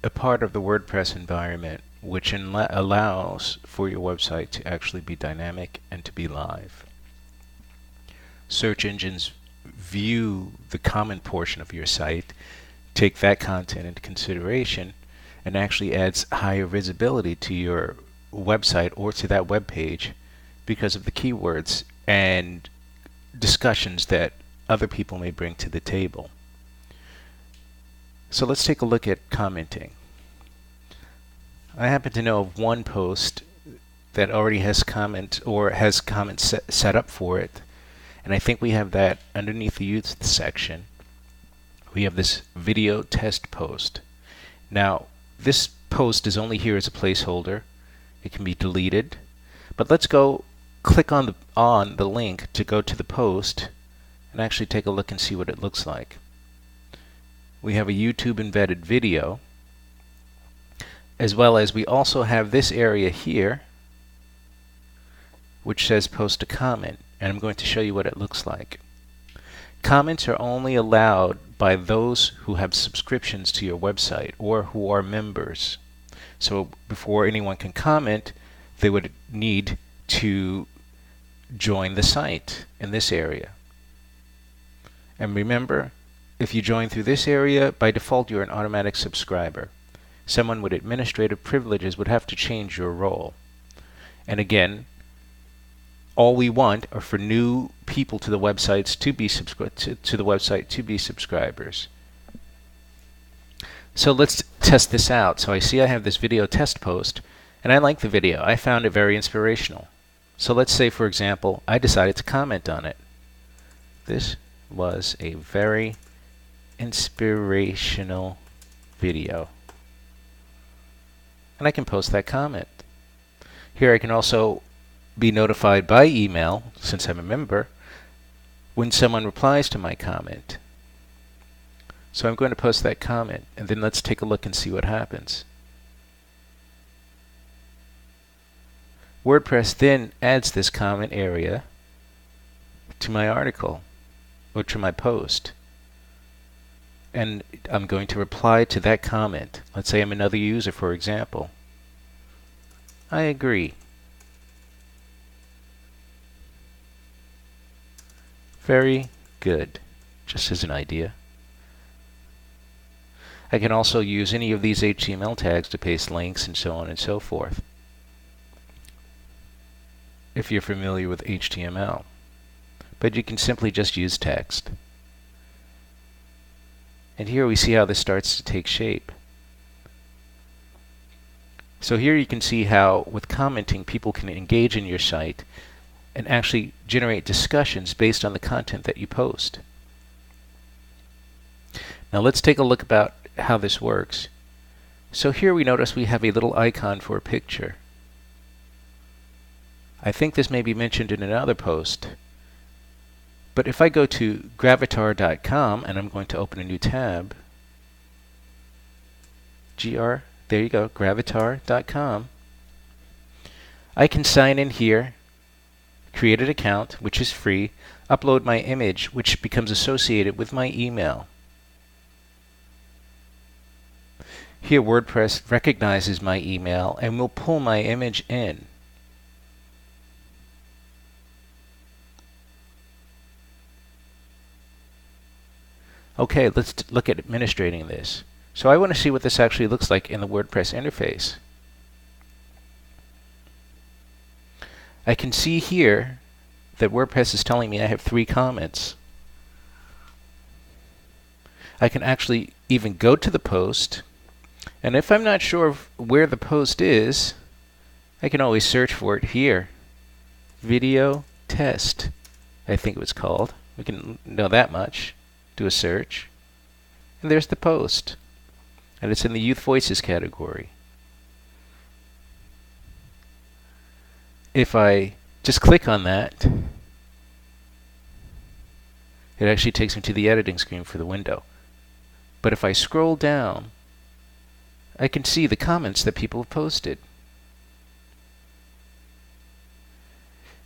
a part of the WordPress environment which allows for your website to actually be dynamic and to be live. Search engines view the comment portion of your site, take that content into consideration, and actually adds higher visibility to your website or to that web page because of the keywords and discussions that other people may bring to the table. So let's take a look at commenting. I happen to know of one post that already has comment or has comments set up for it, and I think we have that underneath the youth section. We have this video test post. Now, this post is only here as a placeholder. It can be deleted, but let's go click on the link to go to the post and actually take a look and see what it looks like. We have a YouTube embedded video, as well as we also have this area here which says post a comment, and I'm going to show you what it looks like. Comments are only allowed by those who have subscriptions to your website or who are members. So before anyone can comment, they would need to join the site in this area. And remember, if you join through this area, by default you're an automatic subscriber. Someone with administrative privileges would have to change your role. And again, all we want are for new people to the websites to be to the website to be subscribers. So let's test this out. So I see I have this video test post, and I like the video. I found it very inspirational. So let's say, for example, I decided to comment on it. This was a very inspirational video, and I can post that comment. Here I can also be notified by email, since I'm a member, when someone replies to my comment. So I'm going to post that comment, and then let's take a look and see what happens. WordPress then adds this comment area to my article or to my post, and I'm going to reply to that comment. Let's say I'm another user, for example. I agree. Very good, just as an idea. I can also use any of these HTML tags to paste links and so on and so forth, if you're familiar with HTML. But you can simply just use text. And here we see how this starts to take shape. So here you can see how, with commenting, people can engage in your site and actually generate discussions based on the content that you post. Now let's take a look about how this works. So here we notice we have a little icon for a picture. I think this may be mentioned in another post, but if I go to gravatar.com and I'm going to open a new tab, there you go, gravatar.com, I can sign in here, create an account, which is free, upload my image, which becomes associated with my email. Here WordPress recognizes my email and will pull my image in. Okay, let's look at administrating this. So I want to see what this actually looks like in the WordPress interface. I can see here that WordPress is telling me I have 3 comments. I can actually even go to the post, and if I'm not sure of where the post is, I can always search for it here. Video test, I think it was called. We can know that much. Do a search, and there's the post, and it's in the Youth Voices category. If I just click on that, it actually takes me to the editing screen for the window. But if I scroll down, I can see the comments that people have posted.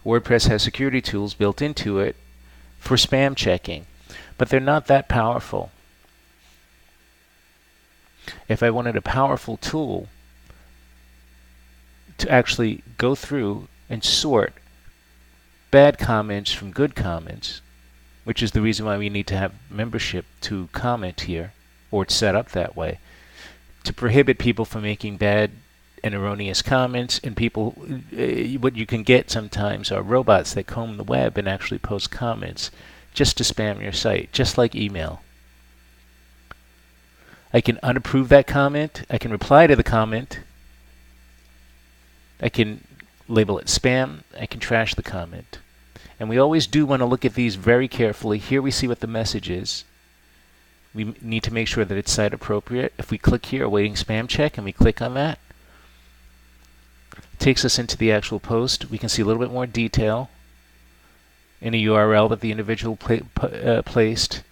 WordPress has security tools built into it for spam checking, but they're not that powerful. If I wanted a powerful tool to actually go through and sort bad comments from good comments, which is the reason why we need to have membership to comment here, or it's set up that way, to prohibit people from making bad and erroneous comments. And people, what you can get sometimes are robots that comb the web and actually post comments just to spam your site, just like email. I can unapprove that comment. I can reply to the comment. I can label it spam. I can trash the comment. And we always do want to look at these very carefully. Here we see what the message is. We need to make sure that it's site appropriate. If we click here, awaiting spam check, and we click on that, it takes us into the actual post. We can see a little bit more detail in a URL that the individual placed,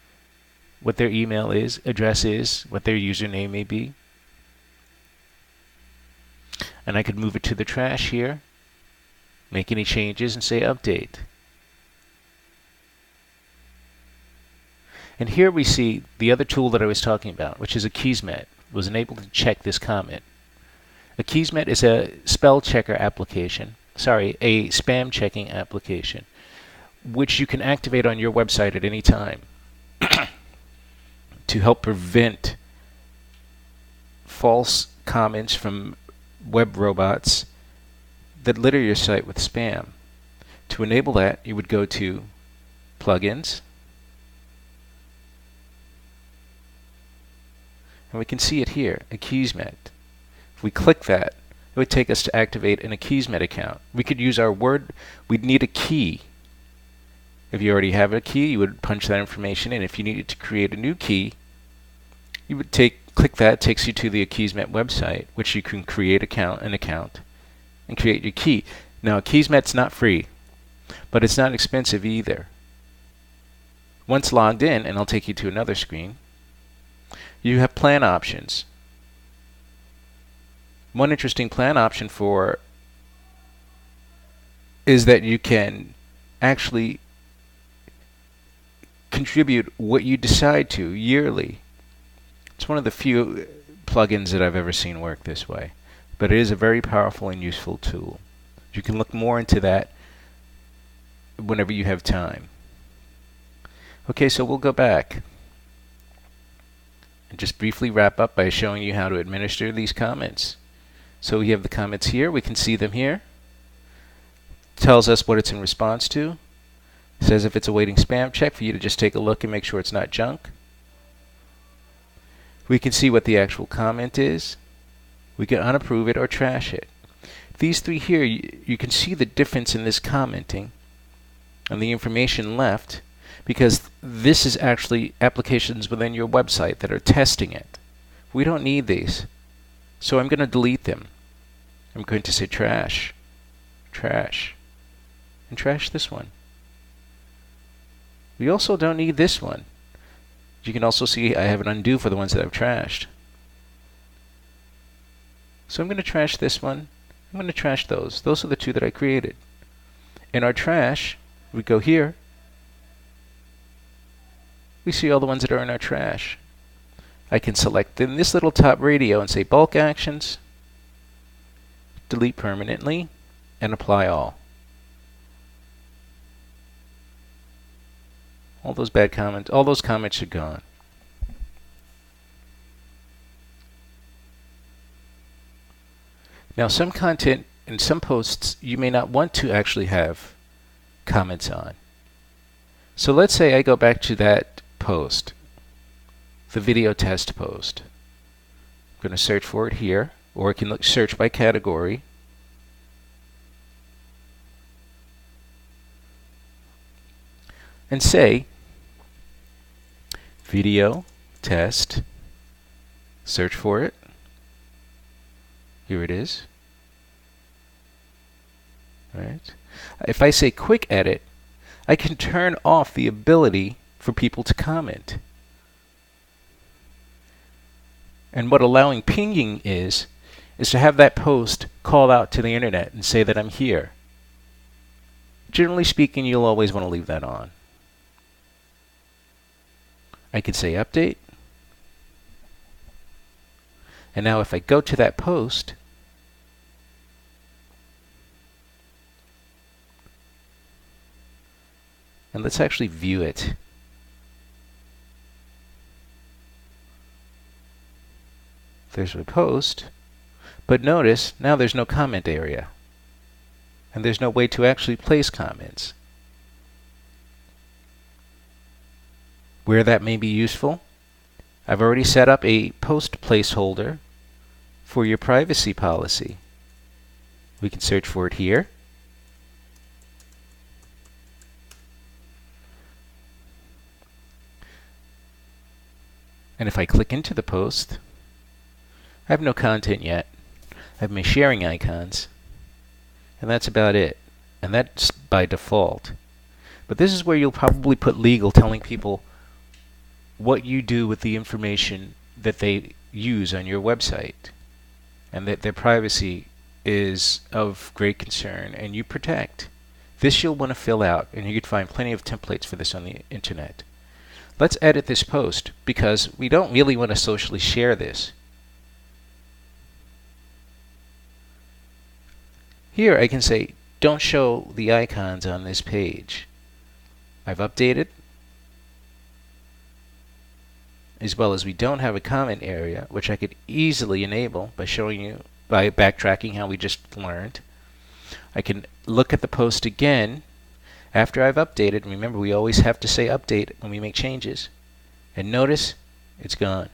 what their email is, address is, what their username may be. And I could move it to the trash here, make any changes, and say update. And here we see the other tool that I was talking about, which is Akismet. Was enabled to check this comment. Akismet is a spell checker application, a spam checking application, which you can activate on your website at any time to help prevent false comments from web robots that litter your site with spam. To enable that, you would go to Plugins, and we can see it here, Akismet. If we click that, it would take us to activate an Akismet account. We could use our word. We'd need a key. If you already have a key, you would punch that information in. If you needed to create a new key, you would click that. It takes you to the Akismet website, which you can create an account and create your key. Now, Akismet's not free, but it's not expensive either. Once logged in, and I'll take you to another screen, you have plan options. One interesting plan option is that you can actually contribute what you decide to yearly. It's one of the few plugins that I've ever seen work this way, but it is a very powerful and useful tool. You can look more into that whenever you have time. Okay, so we'll go back and just briefly wrap up by showing you how to administer these comments. So we have the comments here. We can see them here. Tells us what it's in response to. Says if it's awaiting spam check, for you to just take a look and make sure it's not junk. We can see what the actual comment is. We can unapprove it or trash it. These three here, you can see the difference in this commenting and the information left, because this is actually applications within your website that are testing it. We don't need these, so I'm going to delete them. I'm going to say trash, trash, and trash this one. We also don't need this one. You can also see I have an undo for the ones that I've trashed. So I'm going to trash this one. I'm going to trash those. Those are the two that I created. In our trash, we go here. We see all the ones that are in our trash. I can select in this little top radio and say bulk actions, delete permanently, and apply all. All those bad comments, all those comments are gone. Now, some content in some posts you may not want to actually have comments on. So let's say I go back to that post, the video test post. I'm going to search for it here, or I can search by category. And say video test, search for it. Here it is. Right. If I say quick edit, I can turn off the ability for people to comment. And what allowing pinging is to have that post call out to the internet and say that I'm here. Generally speaking, you'll always want to leave that on. I can say update. And now if I go to that post, and let's actually view it. There's my post, but notice now there's no comment area, and there's no way to actually place comments. Where that may be useful, I've already set up a post placeholder for your privacy policy. We can search for it here. And if I click into the post, I have no content yet. I have my sharing icons, and that's about it. And that's by default. But this is where you'll probably put legal, telling people what you do with the information that they use on your website, and that their privacy is of great concern and you protect. This you'll want to fill out, and you can find plenty of templates for this on the internet. Let's edit this post because we don't really want to socially share this. Here I can say, don't show the icons on this page. I've updated, as well as we don't have a comment area, which I could easily enable by showing you, by backtracking how we just learned. I can look at the post again after I've updated. Remember, we always have to say update when we make changes. And notice it's gone.